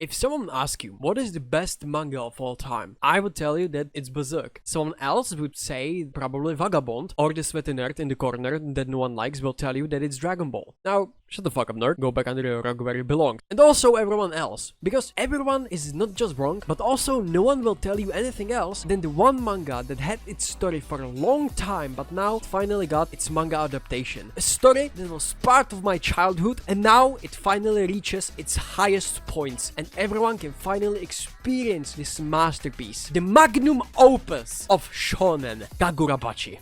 If someone asks you, what is the best manga of all time? I would tell you that it's Berserk. Someone else would say probably Vagabond, or the sweaty nerd in the corner that no one likes will tell you that it's Dragon Ball. Now, shut the fuck up, nerd. Go back under the rug where you belong. And also everyone else. Because everyone is not just wrong, but also no one will tell you anything else than the one manga that had its story for a long time, but now it finally got its manga adaptation. A story that was part of my childhood, and now it finally reaches its highest points, and everyone can finally experience this masterpiece. The magnum opus of shonen, Kagura Bachi.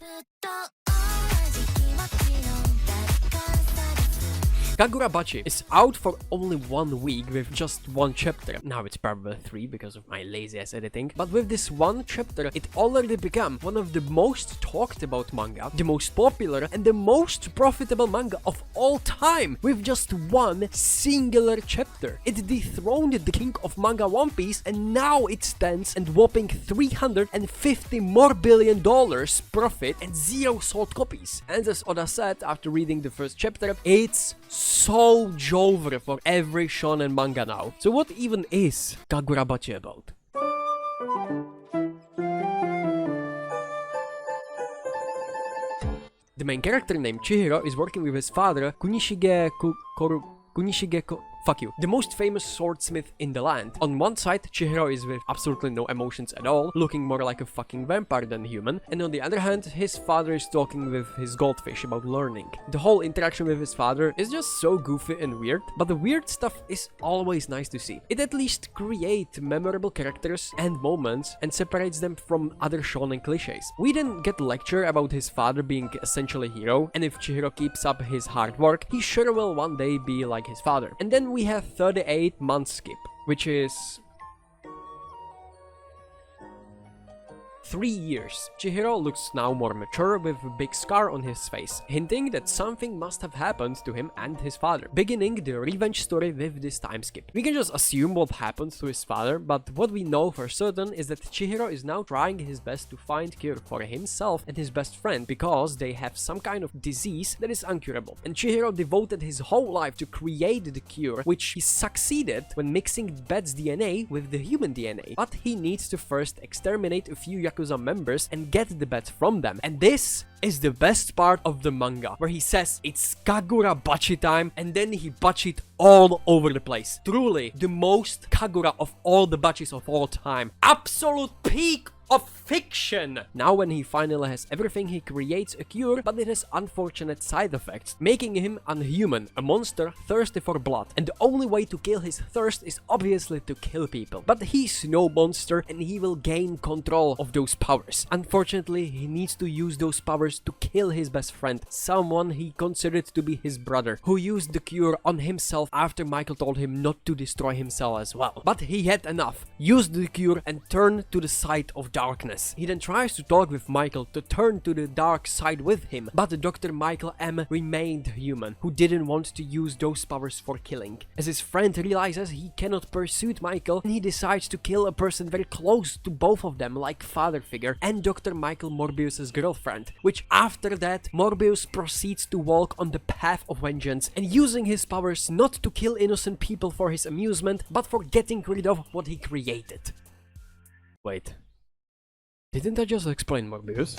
Kagura Bachi is out for only 1 week with just 1 chapter. Now it's probably 3 because of my lazy ass editing. But with this 1 chapter, it already became one of the most talked about manga, the most popular and the most profitable manga of all time, with just 1 singular chapter. It dethroned the king of manga One Piece, and now it stands at whopping $350 more billion profit and 0 sold copies. And as Oda said after reading the first chapter, it's so genre for every shonen manga now. So what even is Kagura Bachi about? The main character named Chihiro is working with his father, Fuck you. The most famous swordsmith in the land. On one side, Chihiro is with absolutely no emotions at all, looking more like a fucking vampire than human. And on the other hand, his father is talking with his goldfish about learning. The whole interaction with his father is just so goofy and weird, but the weird stuff is always nice to see. It at least creates memorable characters and moments and separates them from other shonen cliches. We then get a lecture about his father being essentially a hero, and if Chihiro keeps up his hard work, he sure will one day be like his father. And then we have 38 month skip, which is 3 years. Chihiro looks now more mature with a big scar on his face, hinting that something must have happened to him and his father, beginning the revenge story with this time skip. We can just assume what happens to his father, but what we know for certain is that Chihiro is now trying his best to find cure for himself and his best friend, because they have some kind of disease that is incurable. And Chihiro devoted his whole life to create the cure, which he succeeded when mixing the bat's DNA with the human DNA. But he needs to first exterminate a few Yakuza members and get the bat from them. And this is the best part of the manga, where he says it's Kagura Bachi time, and then he bachied all over the place. Truly, the most Kagura of all the bachis of all time. Absolute peak of fiction! Now when he finally has everything, he creates a cure, but it has unfortunate side effects, making him unhuman, a monster thirsty for blood. And the only way to kill his thirst is obviously to kill people. But he's no monster, and he will gain control of those powers. Unfortunately, he needs to use those powers to kill his best friend, someone he considered to be his brother, who used the cure on himself after Michael told him not to destroy himself as well. But he had enough, used the cure and turned to the side of darkness. He then tries to talk with Michael to turn to the dark side with him, but Dr. Michael M remained human, who didn't want to use those powers for killing. As his friend realizes he cannot pursue Michael, he decides to kill a person very close to both of them, like father figure and Dr. Michael Morbius's girlfriend, which after that Morbius proceeds to walk on the path of vengeance and using his powers not to kill innocent people for his amusement, but for getting rid of what he created. Wait. Didn't I just explain Morbius?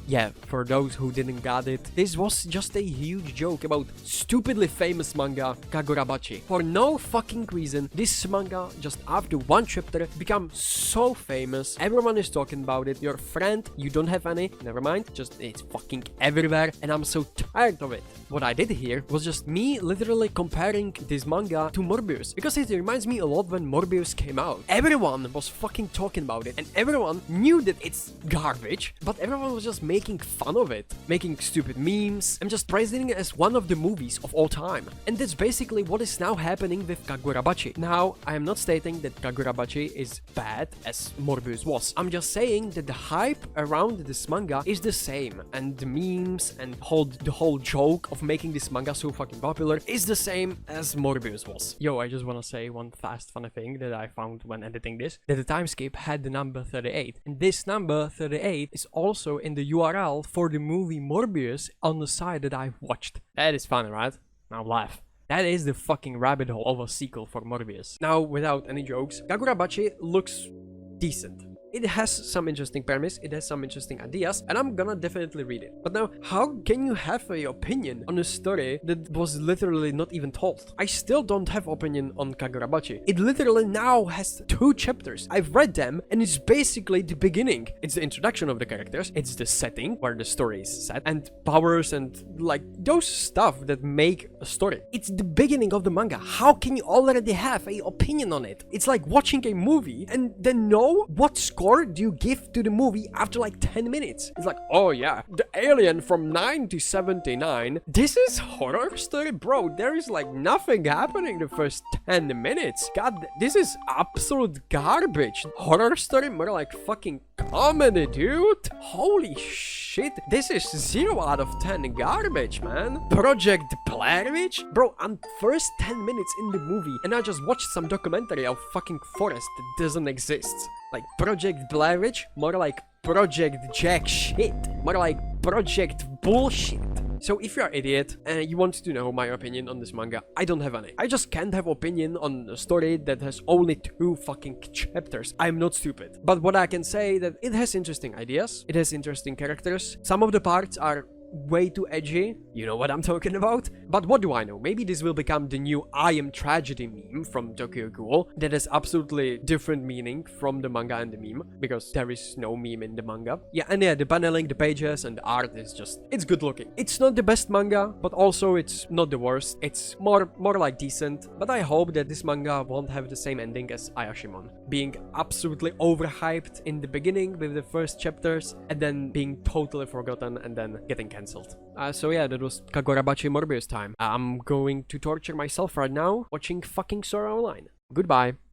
Yeah, for those who didn't get it, this was just a huge joke about stupidly famous manga Kagura Bachi. For no fucking reason, this manga just after 1 chapter became so famous, everyone is talking about it. Your friend, you don't have any, never mind, just it's fucking everywhere and I'm so tired of it. What I did here was just me literally comparing this manga to Morbius, because it reminds me a lot when Morbius came out. Everyone was fucking talking about it and everyone knew that it's garbage, but everyone was just making fun of it, making stupid memes, and just praising it as one of the movies of all time. And that's basically what is now happening with Kagura Bachi. Now, I am not stating that Kagura Bachi is bad as Morbius was. I'm just saying that the hype around this manga is the same, and the memes and the whole joke of making this manga so fucking popular is the same as Morbius was. Yo, I just wanna say one fast funny thing that I found when editing this, that the time skip had the number 38, and this number 38 is also in the URL for the movie Morbius on the side that I've watched. That is funny, right? Now laugh. That is the fucking rabbit hole of a sequel for Morbius. Now, without any jokes, Kagura Bachi looks decent. It has some interesting premise, it has some interesting ideas, and I'm gonna definitely read it. But now, how can you have an opinion on a story that was literally not even told? I still don't have opinion on Kagura Bachi. It literally now has 2 chapters. I've read them, and it's basically the beginning. It's the introduction of the characters, it's the setting where the story is set, and powers and like those stuff that make a story. It's the beginning of the manga. How can you already have an opinion on it? It's like watching a movie and then know what score do you give to the movie after like 10 minutes. It's like, oh yeah, the alien from 9 to 79. This is horror story, bro. There is like nothing happening the first 10 minutes. God, this is absolute garbage. Horror story, more like fucking comedy, dude. Holy shit. This is 0 out of 10 garbage, man. Project Blair Witch? Bro, I'm first 10 minutes in the movie and I just watched some documentary of fucking forest that doesn't exist. Like Project Blair Witch, more like Project Jack shit. More like Project bullshit. So if you're an idiot and you want to know my opinion on this manga, I don't have any. I just can't have opinion on a story that has only 2 fucking chapters. I'm not stupid. But what I can say that it has interesting ideas, it has interesting characters. Some of the parts are way too edgy, you know what I'm talking about? But what do I know? Maybe this will become the new I am tragedy meme from Tokyo Ghoul that has absolutely different meaning from the manga and the meme, because there is no meme in the manga. Yeah, and yeah, the paneling, the pages, and the art is just, it's good looking. It's not the best manga, but also it's not the worst. It's more like decent, but I hope that this manga won't have the same ending as Ayashimon, being absolutely overhyped in the beginning with the first chapters, and then being totally forgotten and then getting cancelled. So yeah, that was Kagura Bachi Morbius time. I'm going to torture myself right now watching fucking Sora Online. Goodbye.